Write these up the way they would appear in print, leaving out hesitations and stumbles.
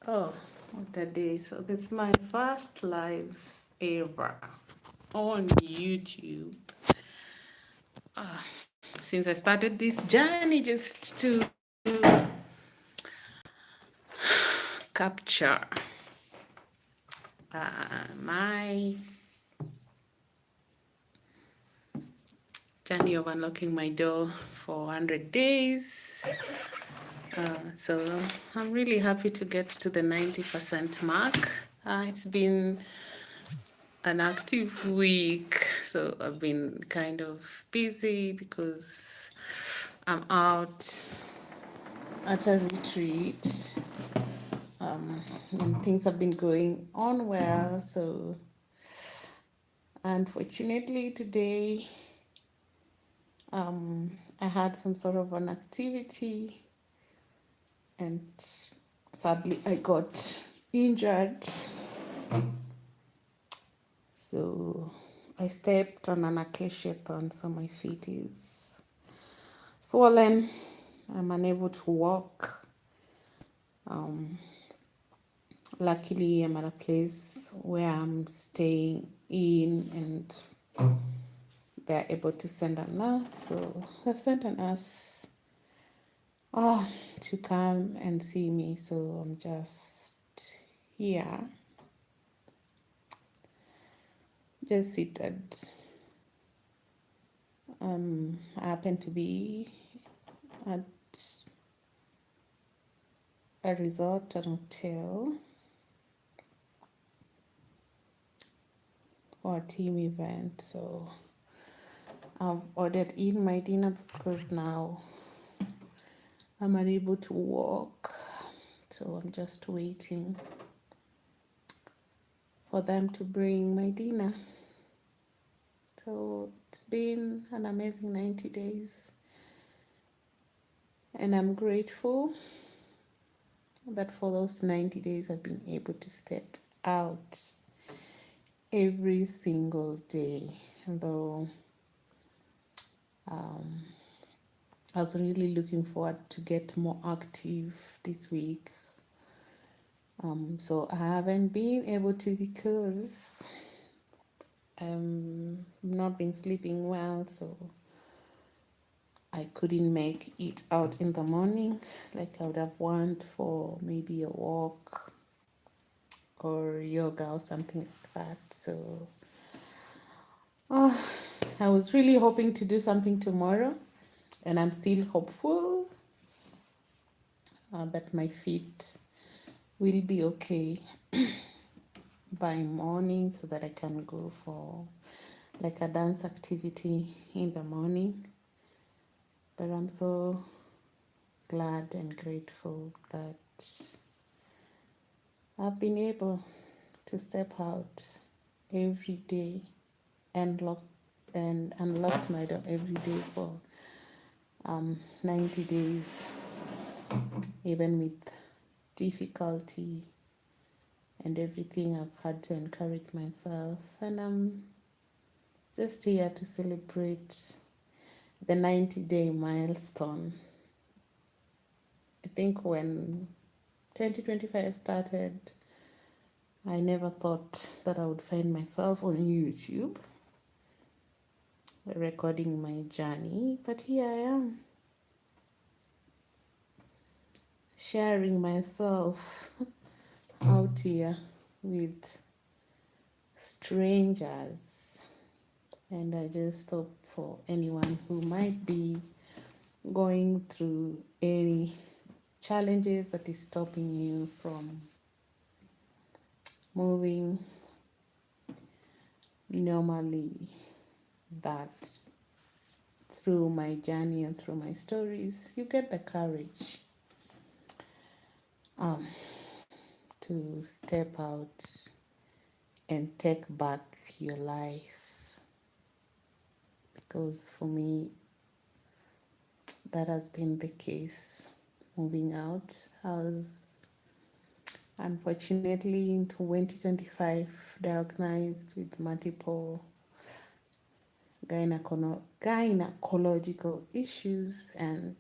Oh, what a day. So it's my first live ever on YouTube. Since I started this journey just to capture my journey of unlocking my door for 100 days. So I'm really happy to get to the 90% mark. It's been an active week, so I've been kind of busy because I'm out at a retreat, and things have been going on well. So unfortunately today, I had some sort of an activity, and sadly I got injured. So I stepped on an acacia thorn, so my feet is swollen. I'm unable to walk. Um, Luckily, I'm at a place where I'm staying in, and they're able to send a nurse. So they've sent a nurse to come and see me. So I'm just here, just seated. I happen to be at a resort, an hotel, for a team event. So I've ordered in my dinner because now I'm unable to walk. So I'm just waiting for them to bring my dinner. So it's been an amazing 90 days. And I'm grateful that for those 90 days I've been able to step out every single day. Though I was really looking forward to get more active this week. So I haven't been able to because not been sleeping well, so I couldn't make it out in the morning like I would have wanted for maybe a walk or yoga or something like that. So I was really hoping to do something tomorrow, and I'm still hopeful that my feet will be okay by morning so that I can go for like a dance activity in the morning. But I'm so glad and grateful that I've been able to step out every day and unlocked my door every day for 90 days, even with difficulty and everything. I've had to encourage myself, and I'm just here to celebrate the 90-day milestone. I think when 2025 started, I never thought that I would find myself on YouTube recording my journey, but here I am, sharing myself out here with strangers. And I just hope for anyone who might be going through any challenges that is stopping you from moving normally, that through my journey and through my stories, you get the courage to step out and take back your life. Because for me, that has been the case. Moving out, I was unfortunately in 2025 diagnosed with multiple gynecological issues, and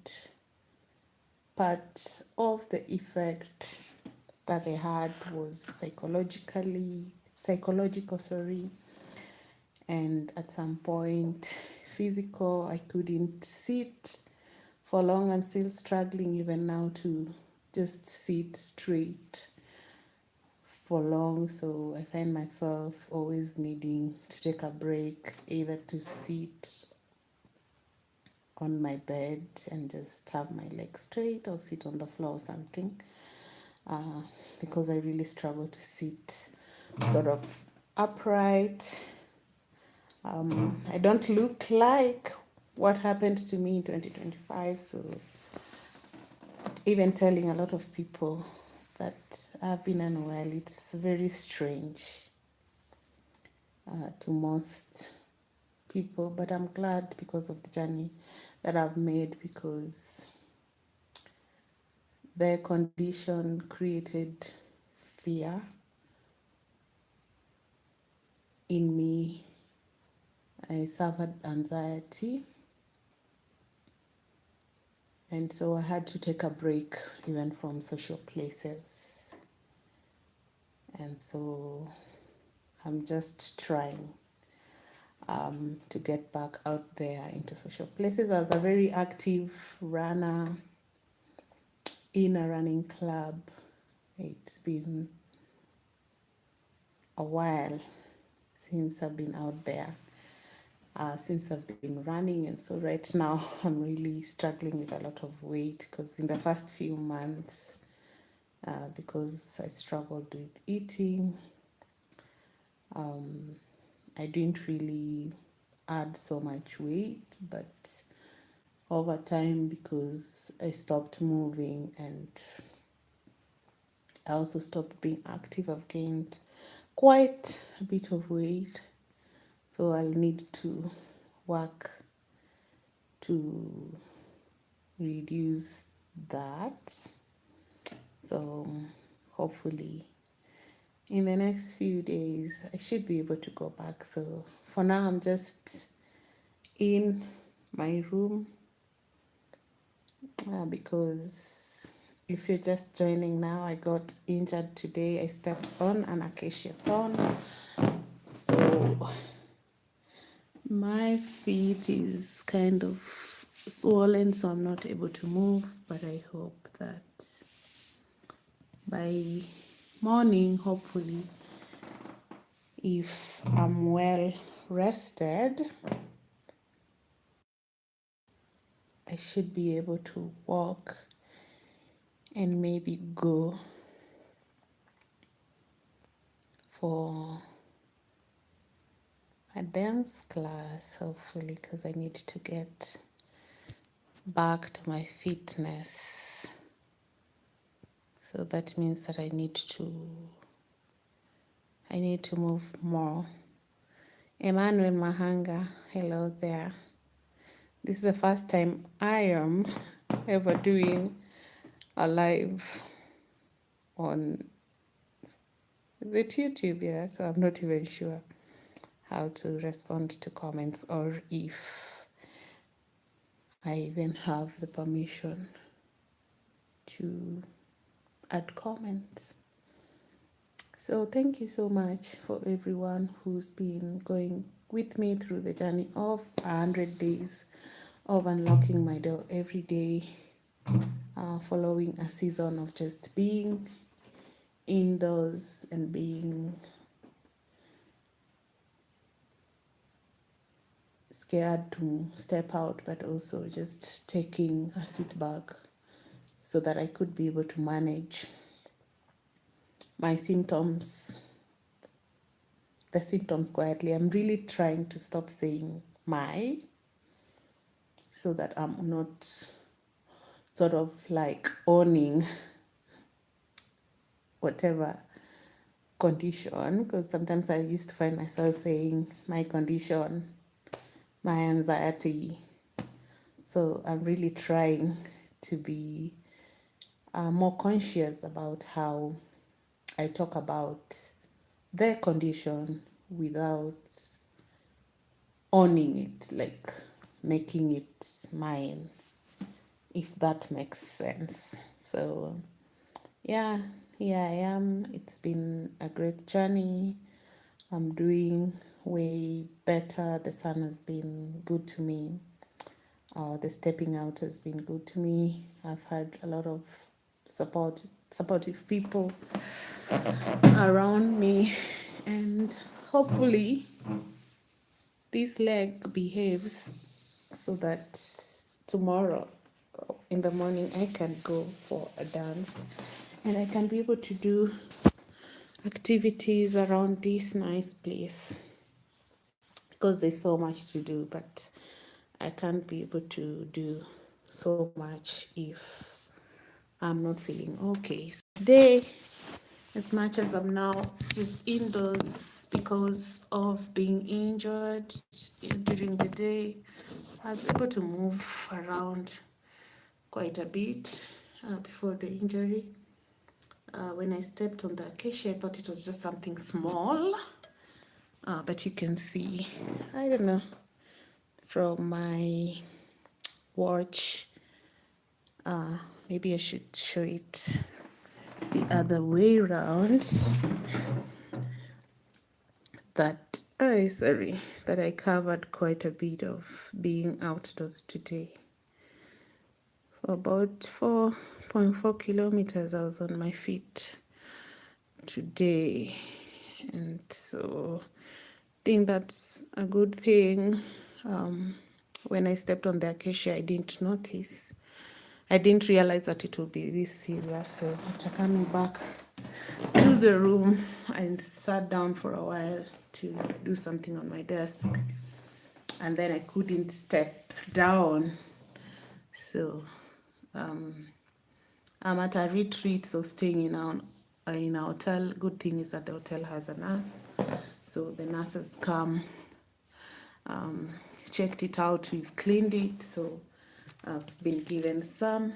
part of the effect that they had was psychological, sorry, and at some point physical. I couldn't sit for long. I'm still struggling even now to just sit straight for long, so I find myself always needing to take a break, either to sit on my bed and just have my legs straight or sit on the floor or something, because I really struggle to sit sort of upright. I don't look like what happened to me in 2025, so even telling a lot of people that I've been unwell, it's very strange to most people, but I'm glad because of the journey that I've made, because their condition created fear in me. I suffered anxiety, and so I had to take a break even from social places. And so I'm just trying to get back out there into social places. I was a very active runner in a running club. It's been a while since I've been out there, since I've been running. And so right now I'm really struggling with a lot of weight, because in the first few months, because I struggled with eating, I didn't really add so much weight, but over time, because I stopped moving and I also stopped being active, I've gained quite a bit of weight. So I'll need to work to reduce that. So hopefully in the next few days I should be able to go back. So for now I'm just in my room, because if you're just joining now, I got injured today. I stepped on an acacia thorn, so my feet is kind of swollen, so I'm not able to move. But I hope that by morning, hopefully, if I'm well rested, I should be able to walk and maybe go for a dance class, hopefully, because I need to get back to my fitness. So that means that I need to move more. Emmanuel Mahanga, hello there. This is the first time I am ever doing a live on the YouTube, yeah, so I'm not even sure how to respond to comments, or if I even have the permission to add comments. So thank you so much for everyone who's been going with me through the journey of 100 days of unlocking my door every day, following a season of just being indoors and being scared to step out, but also just taking a sit back so that I could be able to manage my symptoms, the symptoms quietly. I'm really trying to stop saying my, so that I'm not sort of like owning whatever condition, because sometimes I used to find myself saying my condition, my anxiety. So I'm really trying to be more conscious about how I talk about their condition without owning it, like making it mine, if that makes sense. So yeah, here I am. It's been a great journey. I'm doing way better. The sun has been good to me. The stepping out has been good to me. I've had a lot of supportive people around me, and hopefully this leg behaves so that tomorrow in the morning I can go for a dance and I can be able to do activities around this nice place, because there's so much to do, but I can't be able to do so much if I'm not feeling okay. So today, as much as I'm now just indoors because of being injured during the day, I was able to move around quite a bit before the injury. When I stepped on the acacia, I thought it was just something small, but you can see, I don't know, from my watch, maybe I should show it the other way around, that that I covered quite a bit of being outdoors today. For about 4.4 kilometers I was on my feet today, and so I think that's a good thing. When I stepped on the acacia, I didn't realize that it would be this serious. So after coming back to the room, I sat down for a while to do something on my desk, and then I couldn't step down. So I'm at a retreat, so staying in a hotel. Good thing is that the hotel has a nurse, so the nurses come, checked it out, we've cleaned it, so I've been given some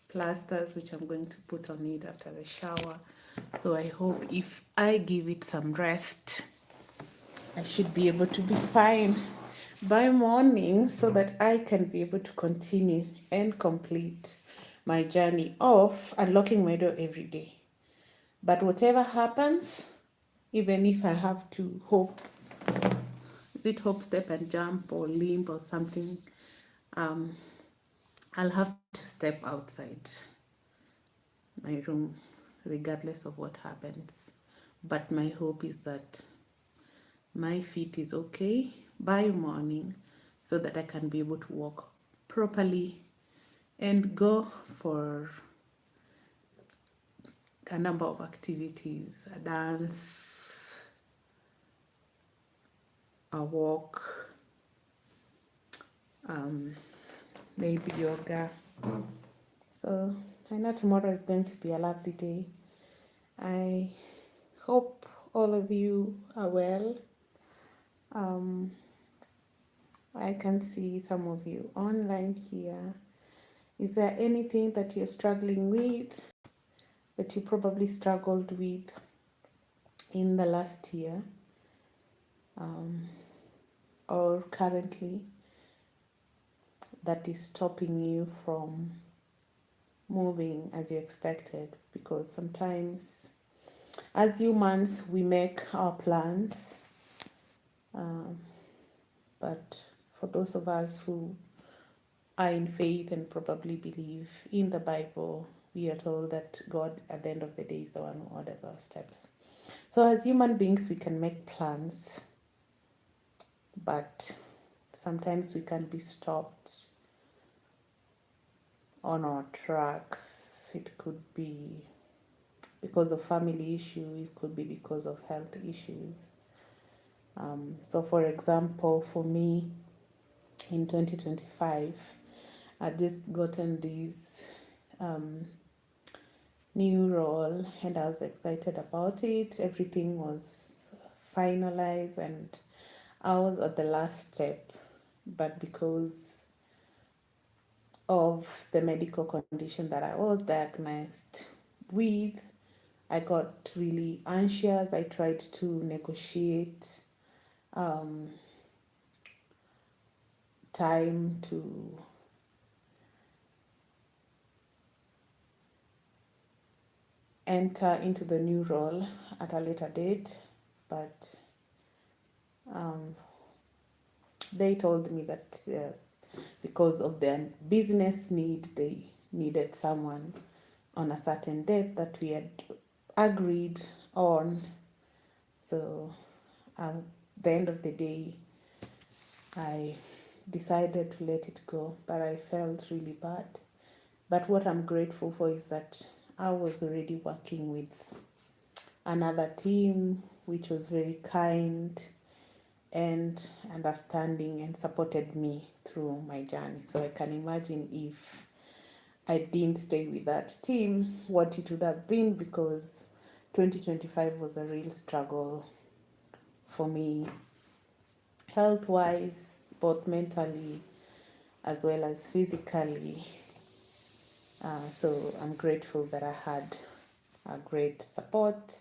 plasters which I'm going to put on it after the shower. So I hope if I give it some rest, I should be able to be fine by morning, so that I can be able to continue and complete my journey of unlocking my door every day. But whatever happens, even if I have to hop, step and jump or limp or something, I'll have to step outside my room regardless of what happens. But my hope is that my feet is okay by morning, so that I can be able to walk properly and go for a number of activities, a dance, a walk, maybe yoga. So I know tomorrow is going to be a lovely day. I hope all of you are well. I can see some of you online here. Is there anything that you're struggling with, that you probably struggled with in the last year, or currently, that is stopping you from moving as you expected? Because sometimes as humans we make our plans, but for those of us who are in faith and probably believe in the Bible, we are told that God at the end of the day is the one who orders our steps. So as human beings we can make plans, but sometimes we can be stopped on our tracks. It could be because of family issue, it could be because of health issues. So for example, for me in 2025, I just gotten this new role and I was excited about it. Everything was finalized and I was at the last step, but because of the medical condition that I was diagnosed with, I got really anxious. I tried to negotiate time to enter into the new role at a later date, but they told me that because of their business need, they needed someone on a certain date that we had agreed on. So at the end of the day, I decided to let it go, but I felt really bad. But what I'm grateful for is that I was already working with another team, which was very kind and understanding and supported me through my journey. So I can imagine if I didn't stay with that team, what it would have been, because 2025 was a real struggle for me, health wise, both mentally as well as physically. So I'm grateful that I had a great support.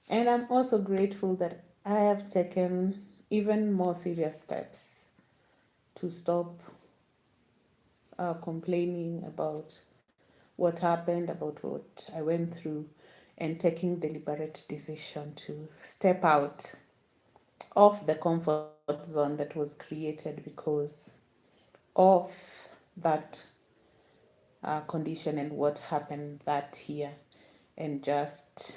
And I'm also grateful that I have taken even more serious steps to stop complaining about what happened, about what I went through, and taking deliberate decision to step out of the comfort zone that was created because of that condition and what happened that year, and just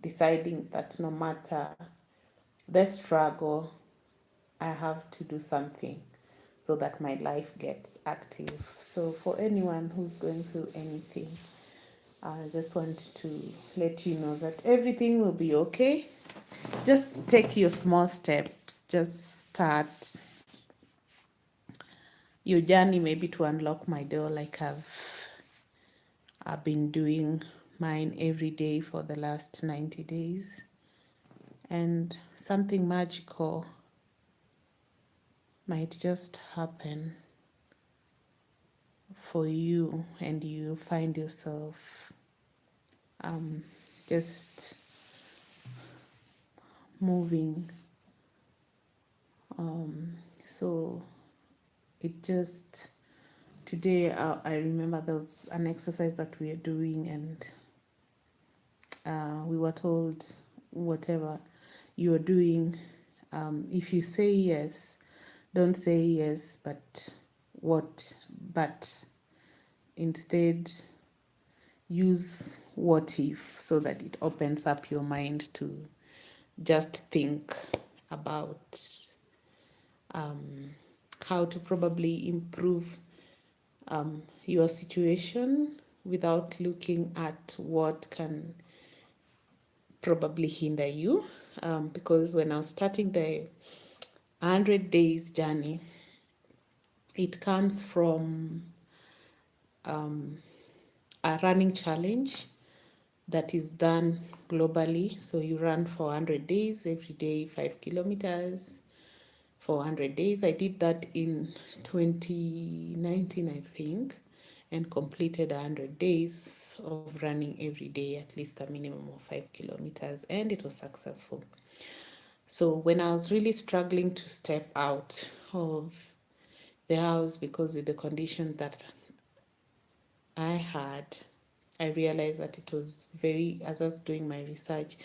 deciding that no matter the struggle, I have to do something so that my life gets active. So, for anyone who's going through anything, I just want to let you know that everything will be okay. Just take your small steps, just start your journey, maybe to unlock my door, like I've been doing mine every day for the last 90 days. And something magical might just happen for you, and you find yourself just moving. So it just, today I remember there was an exercise that we are doing, and we were told, whatever you are doing, if you say yes, don't say yes, but instead use what if, so that it opens up your mind to just think about how to probably improve your situation without looking at what can probably hinder you. Because when I was starting the 100 days journey, it comes from a running challenge that is done globally. So you run for 100 days, every day 5 kilometers for 100 days. I did that in 2019, I think, and completed 100 days of running every day, at least a minimum of 5 kilometers, and it was successful. So when I was really struggling to step out of the house because of the condition that I had, I realized that it was very, as I was doing my research,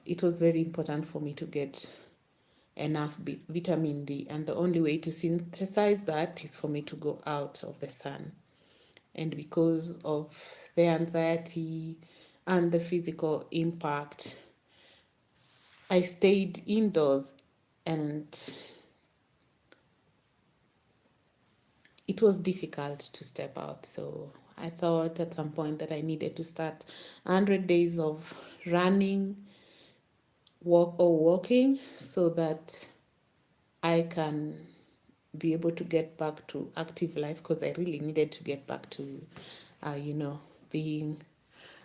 it was very important for me to get enough vitamin D. And the only way to synthesize that is for me to go out of the sun. And because of the anxiety and the physical impact, I stayed indoors, and it was difficult to step out. So I thought at some point that I needed to start 100 days of running, walking, so that I can be able to get back to active life, because I really needed to get back to, being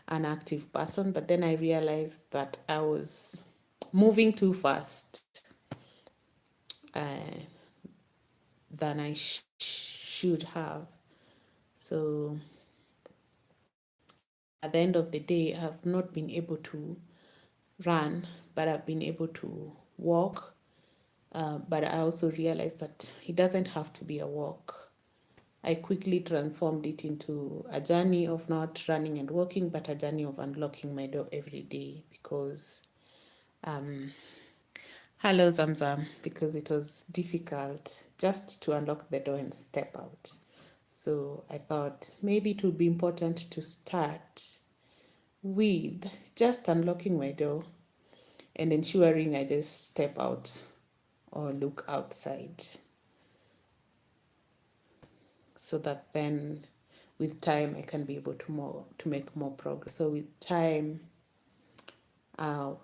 an active person. But then I realized that I was moving too fast uh, than I should have. So at the end of the day, I have not been able to run, but I've been able to walk. But I also realized that it doesn't have to be a walk. I quickly transformed it into a journey of not running and walking, but a journey of unlocking my door every day because, hello Zamzam, because it was difficult just to unlock the door and step out. So I thought maybe it would be important to start with just unlocking my door and ensuring I just step out or look outside, so that then with time I can be able to make more progress. So with time,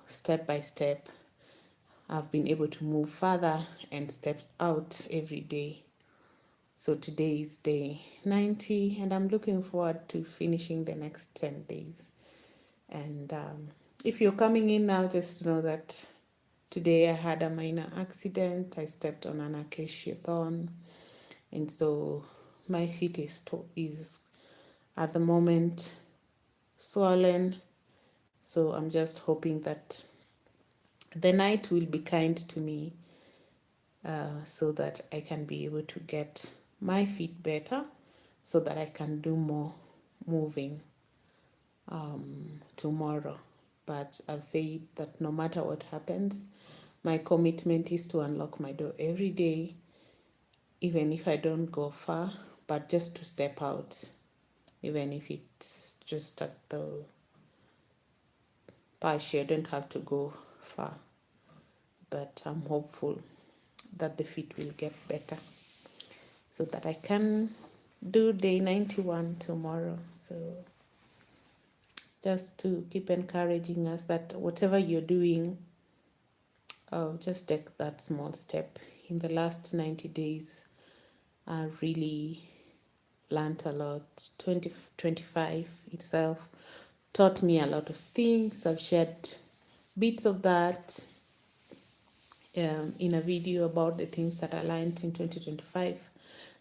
step by step, I've been able to move further and step out every day. So today is day 90, and I'm looking forward to finishing the next 10 days. And if you're coming in now, just know that today I had a minor accident. I stepped on an acacia thorn, and so my feet is at the moment swollen. So I'm just hoping that the night will be kind to me, so that I can be able to get my feet better, so that I can do more moving tomorrow. But I've said that no matter what happens, my commitment is to unlock my door every day, even if I don't go far, but just to step out, even if it's just at the pasture, I don't have to go far. But I'm hopeful that the feet will get better so that I can do day 91 tomorrow. So just to keep encouraging us that whatever you're doing, just take that small step. In the last 90 days, I really learned a lot. 2025 itself taught me a lot of things. I've shared bits of that in a video about the things that I learned in 2025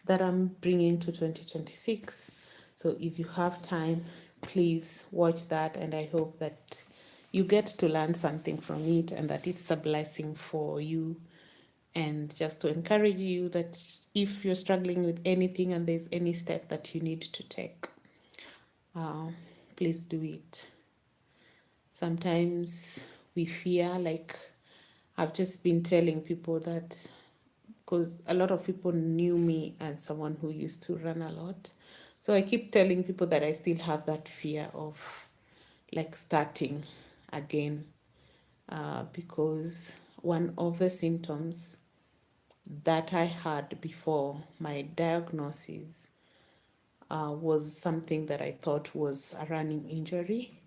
that I'm bringing to 2026. So if you have time, please watch that, and I hope that you get to learn something from it and that it's a blessing for you. And just to encourage you that if you're struggling with anything and there's any step that you need to take, please do it. Sometimes we fear, like I've just been telling people that, because a lot of people knew me as someone who used to run a lot. So I keep telling people that I still have that fear of like starting again, because one of the symptoms that I had before my diagnosis was something that I thought was a running injury.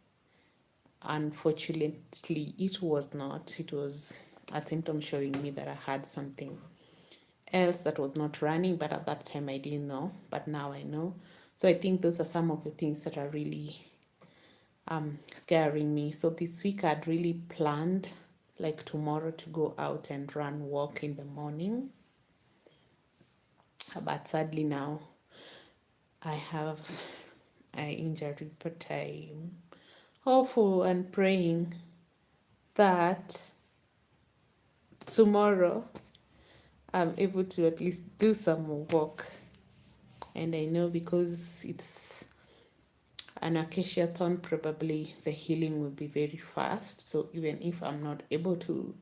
Unfortunately, it was not. It was a symptom showing me that I had something else that was not running, but at that time I didn't know, but now I know. So I think those are some of the things that are really scaring me. So this week I'd really planned like tomorrow to go out and walk in the morning, but sadly now I have an injury, but I'm hopeful and praying that tomorrow I'm able to at least do some walk. And I know because it's an acacia thorn, probably the healing will be very fast. So even if I'm not able to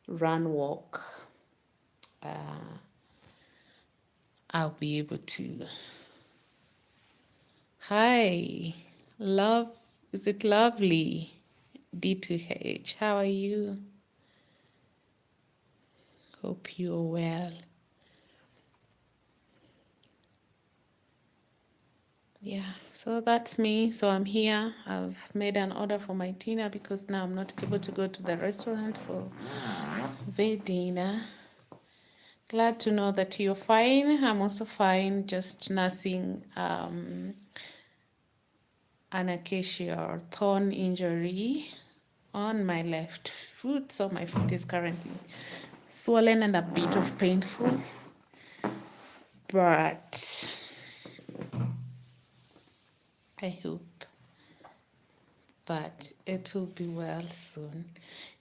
walk, I'll be able to. Hi, love. Is it lovely? D2H, how are you? Hope you're well. Yeah, so that's me. So I'm here. I've made an order for my dinner because now I'm not able to go to the restaurant for the dinner. Glad to know that you're fine. I'm also fine, just nursing an acacia or thorn injury on my left foot. So my foot is currently swollen and a bit of painful, but I hope that it will be well soon.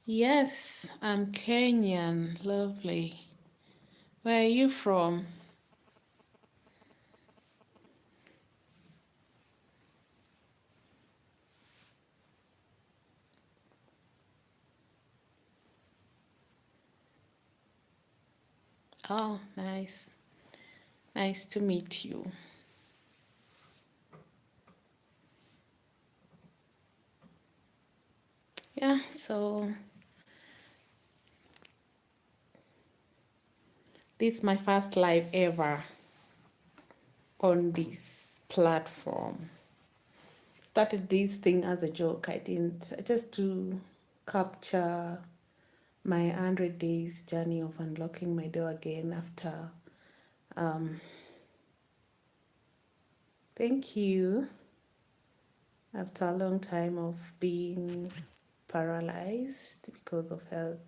Yes, I'm Kenyan. Lovely. Where are you from? Oh, nice. Nice to meet you. Yeah, so this is my first live ever on this platform. Started this thing as a joke. I didn't, just to capture my 100 days journey of unlocking my door again after, thank you, after a long time of being paralyzed because of health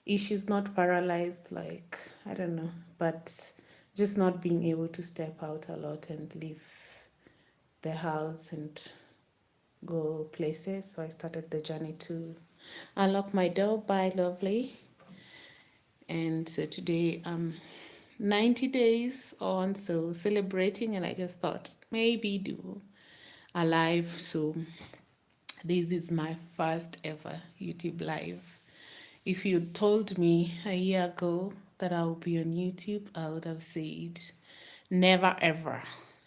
issues, not paralyzed, like, I don't know, but just not being able to step out a lot and leave the house and go places. So I started the journey to unlock my door. Bye, lovely. And so today I'm 90 days on, so celebrating, and I just thought maybe do a live. So this is my first ever YouTube live. If you told me a year ago that I would be on YouTube, I would have said, never ever,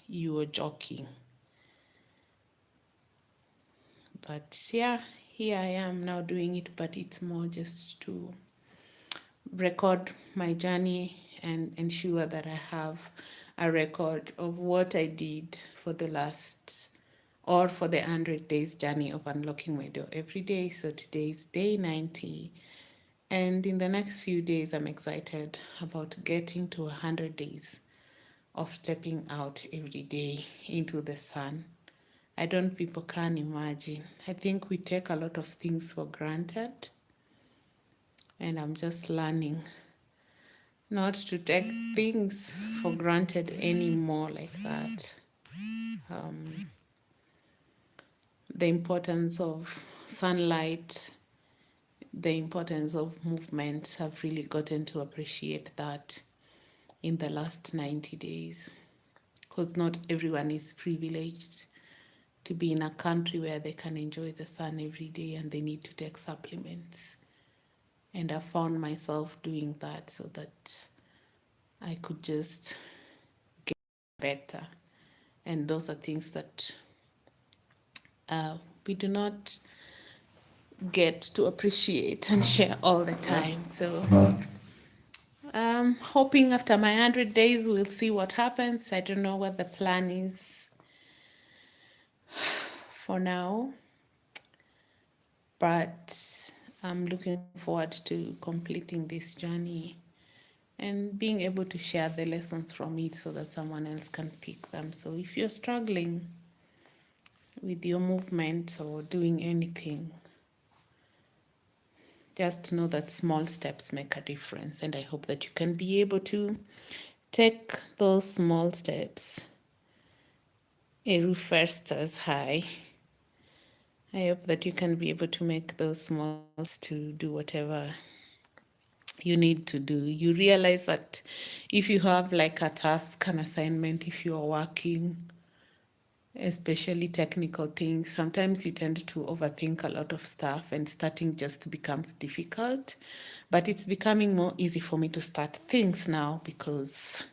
you were joking. But yeah, here I am now doing it, but it's more just to record my journey and ensure that I have a record of what I did for the last or for the 100 days journey of unlocking my door every day. So today is day 90. And in the next few days, I'm excited about getting to 100 days of stepping out every day into the sun. I don't people can imagine. I think we take a lot of things for granted, and I'm just learning not to take things for granted anymore like that. The importance of sunlight, the importance of movement, I've really gotten to appreciate that in the last 90 days, because not everyone is privileged to be in a country where they can enjoy the sun every day and they need to take supplements. And I found myself doing that so that I could just get better. And those are things that we do not get to appreciate and share all the time. So hoping after my 100 days we'll see what happens. I don't know what the plan is for now, but I'm looking forward to completing this journey and being able to share the lessons from it so that someone else can pick them. So if you're struggling with your movement or doing anything, just know that small steps make a difference. And I hope that you can be able to take those small steps. Eru first as high. I hope that you can be able to make those small steps to do whatever you need to do. You realize that if you have like a task, an assignment, if you are working, especially technical things, sometimes you tend to overthink a lot of stuff and starting just becomes difficult. But it's becoming more easy for me to start things now because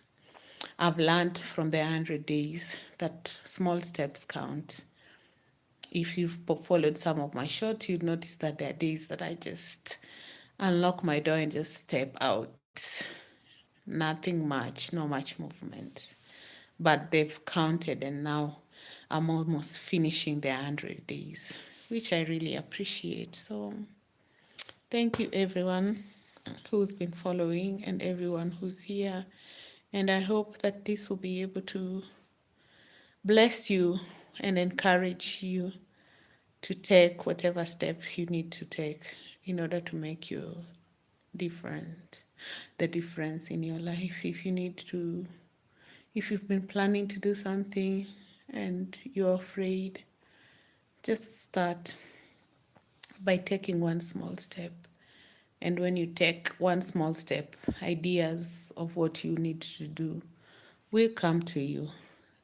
I've learned from the 100 days that small steps count. If you've followed some of my shorts, you'd notice that there are days that I just unlock my door and just step out. Nothing much, no much movement. But they've counted, and now I'm almost finishing the 100 days, which I really appreciate. So thank you, everyone who's been following and everyone who's here. And I hope that this will be able to bless you and encourage you to take whatever step you need to take in order to make you the difference in your life. If you've been planning to do something and you're afraid, just start by taking one small step. And when you take one small step, ideas of what you need to do will come to you.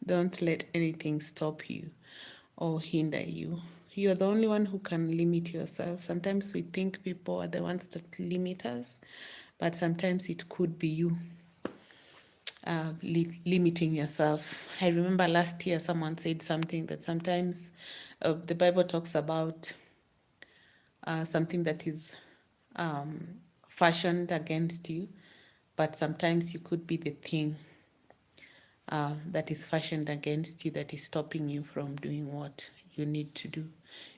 Don't let anything stop you or hinder you. You're the only one who can limit yourself. Sometimes we think people are the ones that limit us, but sometimes it could be you limiting yourself. I remember last year someone said something that sometimes the Bible talks about something that is fashioned against you, but sometimes you could be the thing that is fashioned against you that is stopping you from doing what you need to do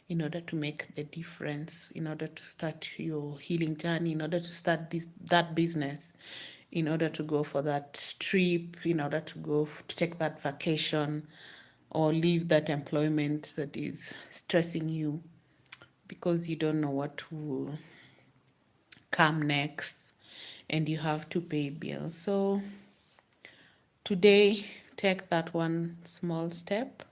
in order to make the difference, in order to start your healing journey, in order to start that business, in order to go for that trip, in order to go to take that vacation or leave that employment that is stressing you because you don't know what will come next and you have to pay bills. So today, take that one small step,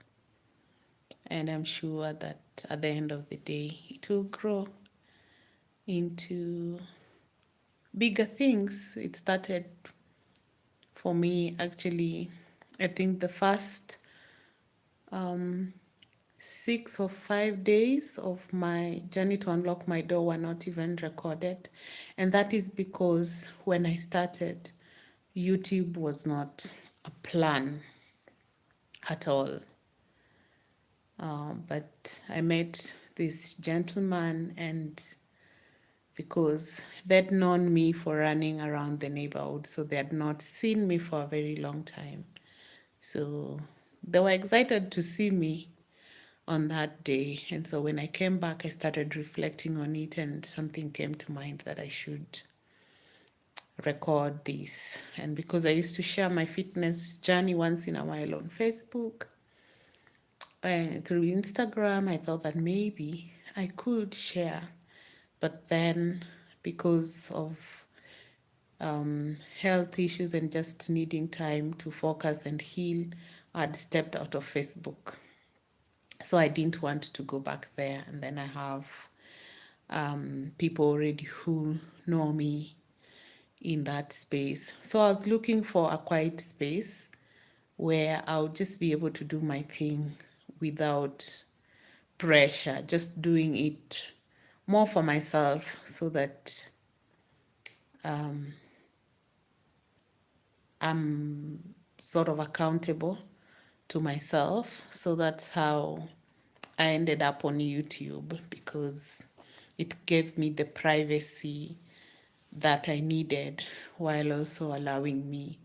and I'm sure that at the end of the day, it will grow into bigger things. It started for me actually, I think the first 6 or 5 days of my journey to unlock my door were not even recorded. And that is because when I started, YouTube was not a plan at all. But I met this gentleman, and because they'd known me for running around the neighborhood, so they had not seen me for a very long time. So they were excited to see me on that day. And so when I came back, I started reflecting on it, and something came to mind that I should record this. And because I used to share my fitness journey once in a while on Facebook, through Instagram, I thought that maybe I could share. But then, because of health issues and just needing time to focus and heal, I'd stepped out of Facebook. So I didn't want to go back there. And then I have people already who know me in that space. So I was looking for a quiet space where I'll just be able to do my thing without pressure, just doing it more for myself so that I'm sort of accountable to myself. So that's how I ended up on YouTube, because it gave me the privacy that I needed while also allowing me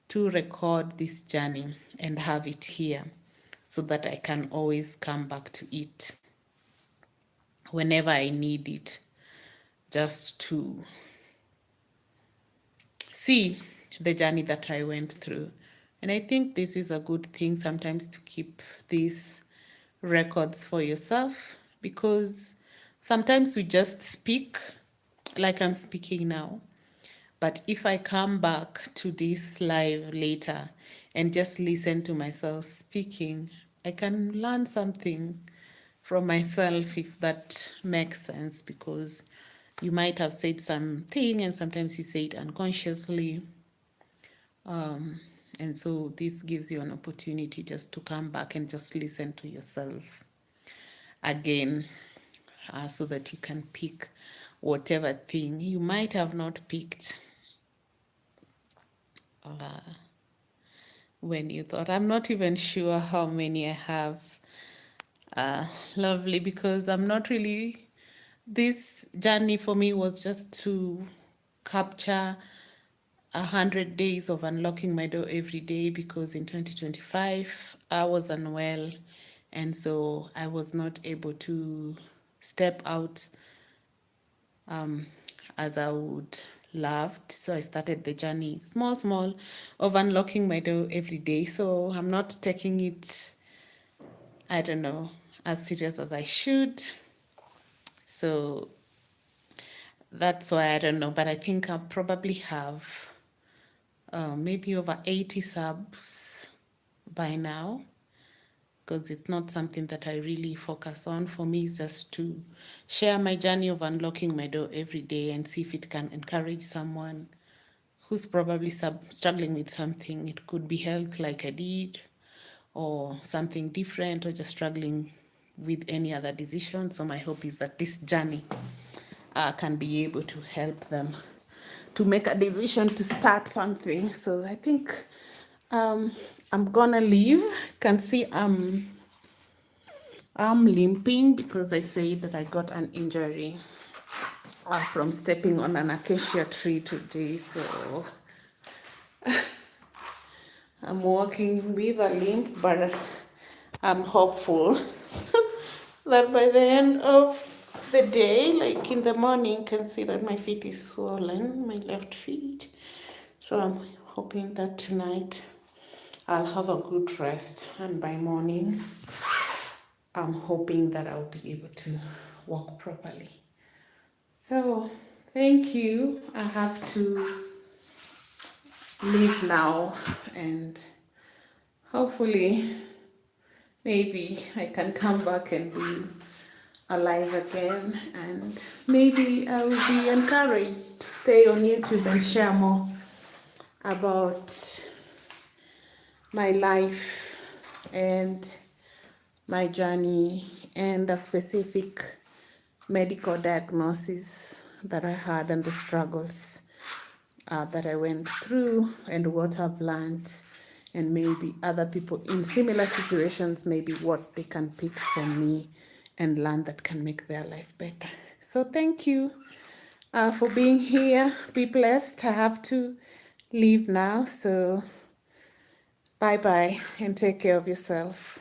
to record this journey and have it here so that I can always come back to it whenever I need it, just to see the journey that I went through. And I think this is a good thing sometimes to keep these records for yourself, because sometimes we just speak like I'm speaking now. But if I come back to this live later and just listen to myself speaking, I can learn something from myself, if that makes sense, because you might have said something and sometimes you say it unconsciously. And so this gives you an opportunity just to come back and just listen to yourself again, so that you can pick whatever thing you might have not picked when you thought. I'm not even sure how many I have. Lovely, because I'm not really, this journey for me was just to capture 100 days of unlocking my door every day, because in 2025 I was unwell, and so I was not able to step out as I would loved. So I started the journey small of unlocking my door every day. So I'm not taking it, I don't know, as serious as I should. So that's why I don't know, but I think I'll probably have maybe over 80 subs by now, because it's not something that I really focus on. For me, it's just to share my journey of unlocking my door every day and see if it can encourage someone who's probably struggling with something. It could be health, like I did, or something different, or just struggling with any other decision. So my hope is that this journey can be able to help them to make a decision to start something. So I think I'm gonna leave. Can see I'm limping because I say that I got an injury from stepping on an acacia tree today. So I'm walking with a limp, but I'm hopeful that by the end of the day, like in the morning, can see that my feet is swollen, my left feet. So I'm hoping that tonight I'll have a good rest, and by morning I'm hoping that I'll be able to walk properly. So thank you. I have to leave now, and hopefully maybe I can come back and be alive again, and maybe I will be encouraged to stay on YouTube and share more about my life and my journey and a specific medical diagnosis that I had and the struggles that I went through and what I've learned, and maybe other people in similar situations, maybe what they can pick from me and learn that can make their life better. So thank you for being here. Be blessed. I have to leave now, so bye bye and take care of yourself.